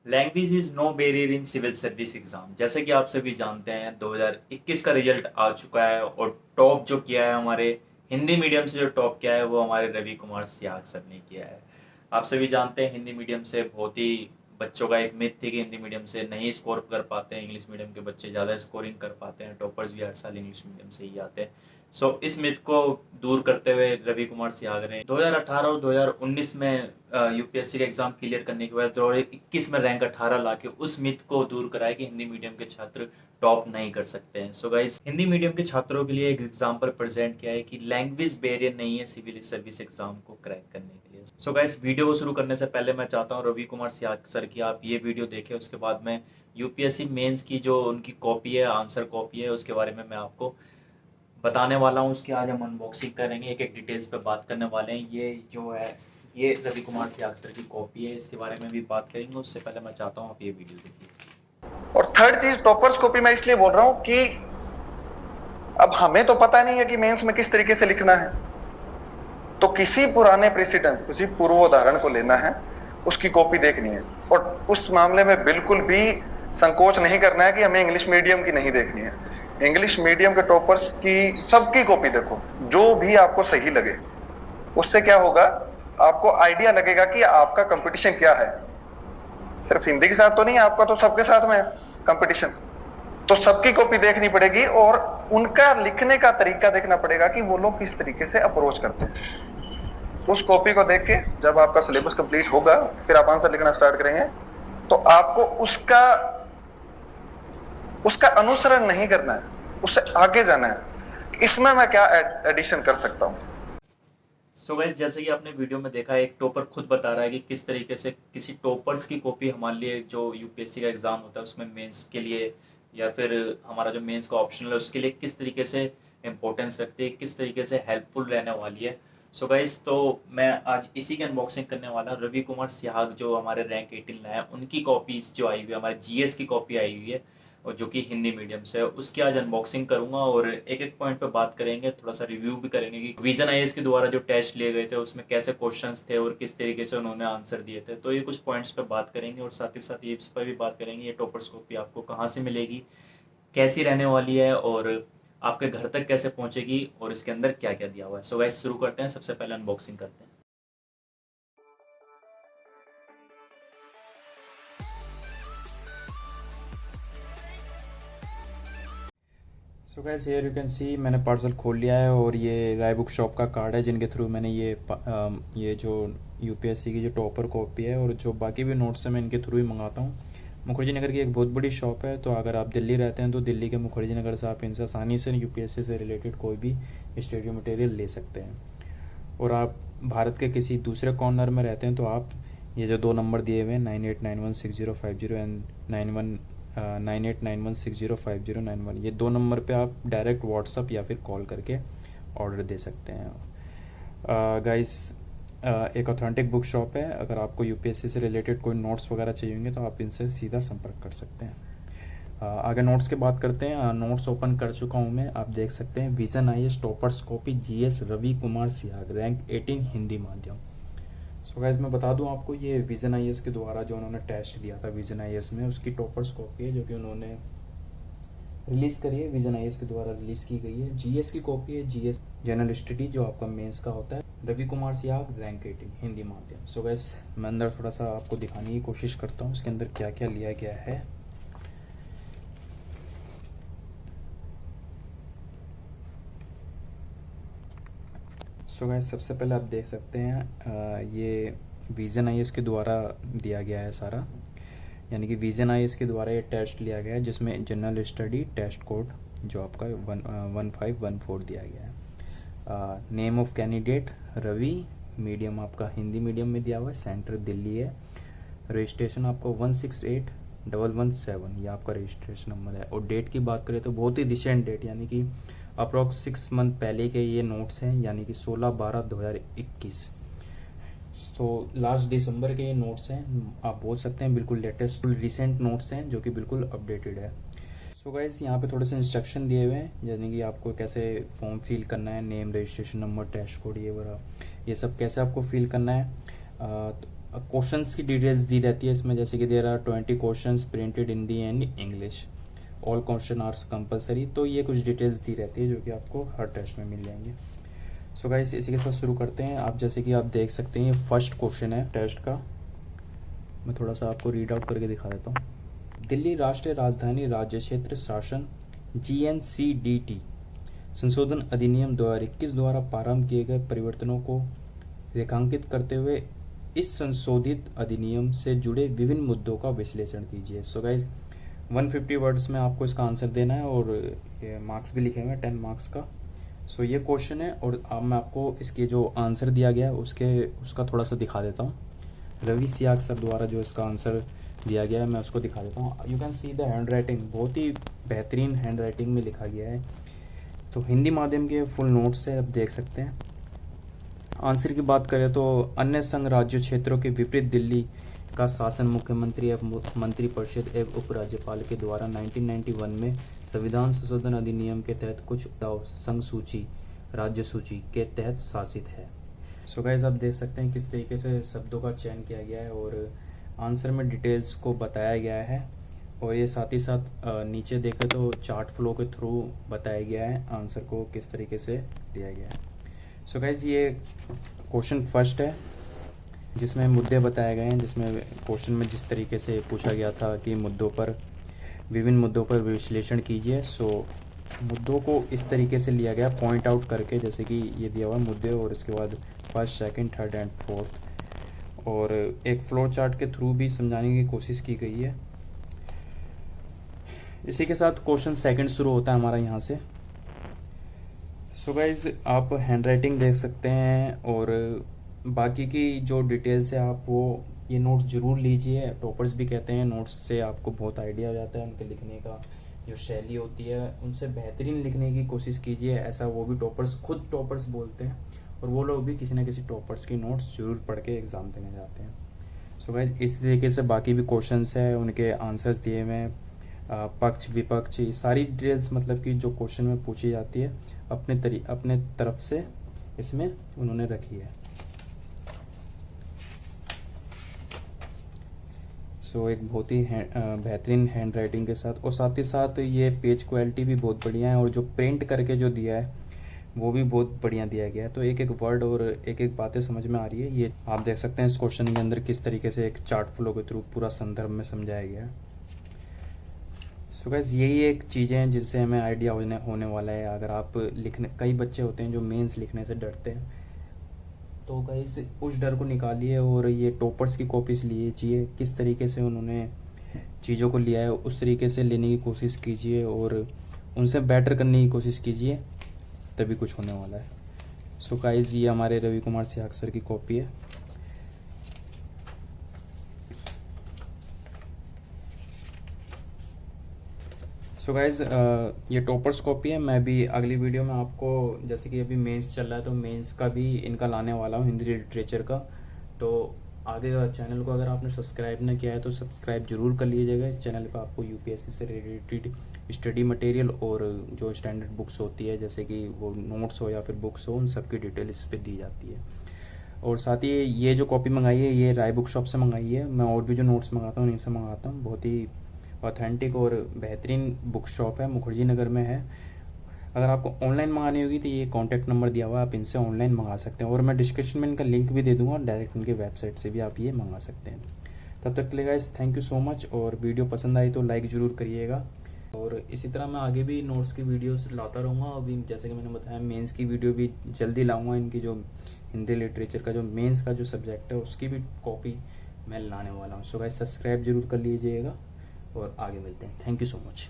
Language is no barrier in civil service exam. जैसे कि आप सभी जानते हैं 2021 का रिजल्ट आ चुका है और टॉप जो किया है हमारे हिंदी मीडियम से जो टॉप किया है वो हमारे रवि कुमार सियाग सर ने किया है। आप सभी जानते हैं हिंदी मीडियम से बहुत ही बच्चों का एक मिथ थी कि हिंदी मीडियम से नहीं स्कोर कर पाते हैं, इंग्लिश मीडियम के बच्चे ज़्यादा स्कोरिंग कर पाते हैं, टॉपर्स भी हर साल इंग्लिश मीडियम से ही आते हैं। इस मिथ को दूर करते हुए रवि कुमार सियाग ने 2018 और 2019 में यूपीएससी का एग्जाम क्लियर करने के बाद 2021 में रैंक 18 लाके उस मिथ को दूर कराया कि हिंदी मीडियम के छात्र टॉप नहीं कर सकते हैं। गाइस, हिंदी मीडियम के छात्रों के लिए एक एग्जाम्पल प्रेजेंट किया है कि लैंग्वेज बैरियर नहीं है सिविल सर्विस एग्जाम को क्रैक करने के लिए। गाइस, वीडियो को शुरू करने से पहले मैं चाहता हूँ रवि कुमार सियाग सर की आप ये वीडियो देखें, उसके बाद मैं यूपीएससी मेंस की जो उनकी कॉपी है, आंसर कॉपी है, उसके बारे में मैं आपको बताने वाला हूँ। उसकी आज हम अनबॉक्सिंग करेंगे, एक एक डिटेल्स पे बात करने वाले हैं। ये जो है ये रवि कुमार सियाग सर की कॉपी है, इसके बारे में भी बात करेंगे। उससे पहले मैं चाहता हूँ आप ये वीडियो देखिए। और थर्ड चीज, टॉपर्स कॉपी मैं इसलिए बोल रहा हूं कि अब हमें तो पता नहीं है कि मेंस में किस तरीके से लिखना है, तो किसी पुराने प्रेसिडेंट, किसी पूर्व उदाहरण को लेना है, उसकी कॉपी देखनी है। और उस मामले में बिल्कुल भी संकोच नहीं करना है कि हमें इंग्लिश मीडियम की नहीं देखनी है। इंग्लिश मीडियम के टॉपर्स की सबकी कॉपी देखो, जो भी आपको सही लगे। उससे क्या होगा, आपको आइडिया लगेगा कि आपका कंपटीशन क्या है। सिर्फ हिंदी के साथ तो नहीं, आपका तो सबके साथ में कंपटीशन। तो सबकी कॉपी देखनी पड़ेगी और उनका लिखने का तरीका देखना पड़ेगा कि वो लोग किस तरीके से अप्रोच करते हैं। उस कॉपी को देख के जब आपका सिलेबस कंप्लीट होगा, फिर आप आंसर लिखना स्टार्ट करेंगे, तो आपको उसका उसका अनुसरण नहीं करना है, उससे आगे जाना है। इसमें मैं क्या एडिशन कर सकता हूं। गाइस, जैसे कि आपने वीडियो में देखा, एक टॉपर खुद बता रहा है कि किस तरीके से किसी टॉपर्स की कॉपी हमारे लिए, जो यूपीएससी का एग्जाम होता है उसमें मेंस के लिए या फिर हमारा जो मेंस का ऑप्शनल है उसके लिए किस तरीके से इंपॉर्टेंस रखती है, किस तरीके से हेल्पफुल रहने वाली है। गाइस, तो मैं आज इसी की अनबॉक्सिंग करने वाला। रवि कुमार सिहाग जो हमारे रैंक 18 लाए हैं, उनकी कॉपीज जो आई हुई है, हमारे जीएस की कॉपी आई हुई है और जो कि हिंदी मीडियम से है, उसकी आज अनबॉक्सिंग करूंगा और एक एक पॉइंट पे बात करेंगे, थोड़ा सा रिव्यू भी करेंगे कि विजन आईएएस के द्वारा जो टेस्ट लिए गए थे उसमें कैसे क्वेश्चंस थे और किस तरीके से उन्होंने आंसर दिए थे। तो ये कुछ पॉइंट्स पे बात करेंगे और साथ ही साथ ये इस पर भी बात करेंगे ये टॉपर्स कॉपी आपको कहाँ से मिलेगी, कैसी रहने वाली है और आपके घर तक कैसे पहुंचेगी और इसके अंदर क्या क्या दिया हुआ है। गाइस, शुरू करते हैं। सबसे पहले अनबॉक्सिंग करते हैं। Guys, here you can see मैंने पार्सल खोल लिया है और ये राय बुक शॉप का कार्ड है जिनके थ्रू मैंने ये जो यूपीएससी की जो टॉपर कॉपी है और जो बाकी भी नोट्स हैं मैं इनके थ्रू ही मंगाता हूँ। मुखर्जी नगर की एक बहुत बड़ी शॉप है, तो अगर आप दिल्ली रहते हैं तो दिल्ली के मुखर्जी नगर से आप इनसे आसानी से यूपीएससी से रिलेटेड कोई भी स्टडी मटेरियल ले सकते हैं। और आप भारत के किसी दूसरे कॉर्नर में रहते हैं तो आप ये जो 2 नंबर दिए हुए हैं 98916050 एंड 9891605091, ये 2 नंबर पे आप डायरेक्ट व्हाट्सअप या फिर कॉल करके ऑर्डर दे सकते हैं। गाइस, एक ऑथेंटिक बुक शॉप है। अगर आपको यूपीएससी से रिलेटेड कोई नोट्स वगैरह चाहिए होंगे तो आप इनसे सीधा संपर्क कर सकते हैं। आगे नोट्स की बात करते हैं। नोट्स ओपन कर चुका हूं मैं, आप देख सकते हैं Vision IAS toppers copy GS Ravi Kumar Sihag rank 18 Hindi माध्यम। गाइस, मैं बता दूं आपको, ये विजन आईएएस के द्वारा जो उन्होंने टेस्ट दिया था विजन आईएएस में, उसकी टॉपर्स कॉपी है जो कि उन्होंने रिलीज करी है, विजन आईएएस के द्वारा रिलीज की गई है। जीएस की कॉपी है, जीएस जनरल स्टडी जो आपका मेंस का होता है, रवि कुमार सिहाग रैंक 18 हिंदी माध्यम। गाइस, मैं अंदर थोड़ा सा आपको दिखाने की कोशिश करता हूँ इसके अंदर क्या क्या लिया गया है। गाइस, सबसे पहले आप देख सकते हैं ये विजन आईएएस के द्वारा दिया गया है सारा, यानी कि विजन आईएएस के द्वारा ये टेस्ट लिया गया है जिसमें जनरल स्टडी टेस्ट कोड जो आपका 1514 दिया गया है। Name of candidate Ravi, medium आपका हिंदी मीडियम में दिया हुआ है, सेंटर दिल्ली है, रजिस्ट्रेशन आपका 168117, ये आपका रजिस्ट्रेशन नंबर है। और डेट की बात करें तो बहुत ही रिसेंट डेट, यानी कि अप्रॉक्स 6 मंथ पहले के ये नोट्स हैं, यानी कि 16/12/2021। तो लास्ट दिसंबर के ये नोट्स हैं, आप बोल सकते हैं बिल्कुल लेटेस्ट रिसेंट नोट्स हैं जो कि बिल्कुल अपडेटेड है। गाइस, यहाँ पे थोड़े से इंस्ट्रक्शन दिए हुए हैं, यानी कि आपको कैसे फॉर्म फिल करना है, name, registration number, test code, ये वगैरह ये सब कैसे आपको फिल करना है। क्वेश्चंस की डिटेल्स दी रहती है इसमें, जैसे कि there are 20 questions printed Hindi and English, all question are compulsory. तो ये कुछ डिटेल्स दी रहती है जो कि आपको हर टेस्ट में मिल जाएंगे। सो गाइस इसी के साथ शुरू करते हैं। आप जैसे कि आप देख सकते हैं ये फर्स्ट क्वेश्चन है टेस्ट का। मैं थोड़ा सा आपको रीड आउट करके दिखा देता हूँ। दिल्ली राष्ट्रीय राजधानी राज्य क्षेत्र शासन GNCDT संशोधन अधिनियम 2021 द्वारा प्रारंभ किए गए परिवर्तनों को रेखांकित करते हुए इस संशोधित अधिनियम से जुड़े विभिन्न मुद्दों का विश्लेषण कीजिए। सो गाइज 150 वर्ड्स में आपको इसका आंसर देना है और ये मार्क्स भी लिखे हुए हैं 10 मार्क्स का। सो ये क्वेश्चन है और अब मैं आपको इसके जो आंसर दिया गया है उसका थोड़ा सा दिखा देता हूँ। रवि सियाग सर द्वारा जो इसका आंसर दिया गया है मैं उसको दिखा देता हूँ। You can see the hand writing, बहुत ही बेहतरीन हैंड राइटिंग में लिखा गया है। तो हिंदी माध्यम के फुल नोट्स से आप देख सकते हैं। आंसर की बात करें तो अन्य संघ राज्य क्षेत्रों के विपरीत दिल्ली का शासन मुख्यमंत्री एवं मंत्रिपरिषद एवं उपराज्यपाल के द्वारा 1991 में संविधान संशोधन अधिनियम के तहत कुछ संघ सूची राज्य सूची के तहत शासित है। सो गाइस आप देख सकते हैं किस तरीके से शब्दों का चयन किया गया है और आंसर में डिटेल्स को बताया गया है। और ये साथ ही साथ नीचे देखें तो चार्ट फ्लो के थ्रू बताया गया है आंसर को किस तरीके से दिया गया है। सो गाइस ये क्वेश्चन फर्स्ट है जिसमें मुद्दे बताए गए हैं, जिसमें क्वेश्चन में जिस तरीके से पूछा गया था कि विभिन्न मुद्दों पर विश्लेषण कीजिए। सो मुद्दों को इस तरीके से लिया गया पॉइंट आउट करके, जैसे कि ये दिया हुआ मुद्दे और इसके बाद first, second, third and fourth, और एक फ्लो चार्ट के थ्रू भी समझाने की कोशिश की गई है। इसी के साथ क्वेश्चन सेकंड शुरू होता है हमारा यहाँ से। सो गाइज आप हैंड राइटिंग देख सकते हैं और बाकी की जो डिटेल्स है आप वो ये नोट्स जरूर लीजिए। टॉपर्स भी कहते हैं नोट्स से आपको बहुत आइडिया हो जाता है, उनके लिखने का जो शैली होती है उनसे बेहतरीन लिखने की कोशिश कीजिए। ऐसा वो भी खुद टॉपर्स बोलते हैं और वो लोग भी किसी न किसी टॉपर्स की नोट्स जरूर पढ़ के एग्ज़ाम देने जाते हैं। सो गाइज इस तरीके से बाकी भी क्वेश्चंस है उनके आंसर्स दिए हुए हैं, पक्ष विपक्ष सारी डिटेल्स मतलब कि जो क्वेश्चन में पूछी जाती है अपने तरफ से इसमें उन्होंने रखी है। सो एक बहुत ही बेहतरीन हैंड राइटिंग के साथ, और साथ ही साथ ये पेज क्वालिटी भी बहुत बढ़िया है और जो प्रिंट करके जो दिया है वो भी बहुत बढ़िया दिया गया है। तो एक एक वर्ड और एक एक बातें समझ में आ रही है। ये आप देख सकते हैं इस क्वेश्चन के अंदर किस तरीके से एक चार्ट फ्लो के थ्रू पूरा संदर्भ में समझाया गया है। सो गाइस यही एक चीज़ें हैं जिससे हमें आइडिया होने वाला है। अगर आप कई बच्चे होते हैं जो मेंस लिखने से डरते हैं, तो गाइस उस डर को निकालिए और ये टॉपर्स की कॉपीज लीजिए, किस तरीके से उन्होंने चीज़ों को लिया है उस तरीके से लेने की कोशिश कीजिए और उनसे बेटर करने की कोशिश कीजिए, तभी कुछ होने वाला है। सो गाइस ये हमारे रवि कुमार सियाग सर की कॉपी है। सो गाइज ये टॉपर्स कॉपी है। मैं भी अगली वीडियो में आपको, जैसे कि अभी मेंस चल रहा है तो मेंस का भी इनका लाने वाला हूँ, हिंदी लिटरेचर का। तो आगे चैनल को अगर आपने सब्सक्राइब ना किया है तो सब्सक्राइब जरूर कर लीजिएगा। इस चैनल पर आपको यूपीएससी से रिलेटेड स्टडी मटेरियल और जो स्टैंडर्ड बुक्स होती है जैसे कि वो नोट्स हो या फिर बुक्स हो, उन सब की डिटेल इस पर दी जाती है। और साथ ही ये जो कॉपी मंगाई है ये राय बुक शॉप से मंगाई है। मैं और भी जो नोट्स मंगाता हूँ इनसे मंगाता हूँ। बहुत ही ऑथेंटिक और बेहतरीन बुक शॉप है, मुखर्जी नगर में है। अगर आपको ऑनलाइन मंगानी होगी तो ये कॉन्टैक्ट नंबर दिया हुआ है, आप इनसे ऑनलाइन मंगा सकते हैं और मैं डिस्क्रिप्शन में इनका लिंक भी दे दूंगा, डायरेक्ट इनके वेबसाइट से भी आप ये मंगा सकते हैं। तब तक के लिए guys thank you so much, और वीडियो पसंद आई तो लाइक ज़रूर करिएगा। और इसी तरह मैं आगे भी नोट्स की वीडियोस लाता रहूँगा। अभी जैसे कि मैंने बताया मेंस की वीडियो भी जल्दी लाऊंगा। इनकी जो हिंदी लिटरेचर का जो मेंस का जो सब्जेक्ट है उसकी भी कॉपी मैं लाने वाला हूँ। सो गाइस सब्सक्राइब जरूर कर लीजिएगा और आगे मिलते हैं। Thank you so much.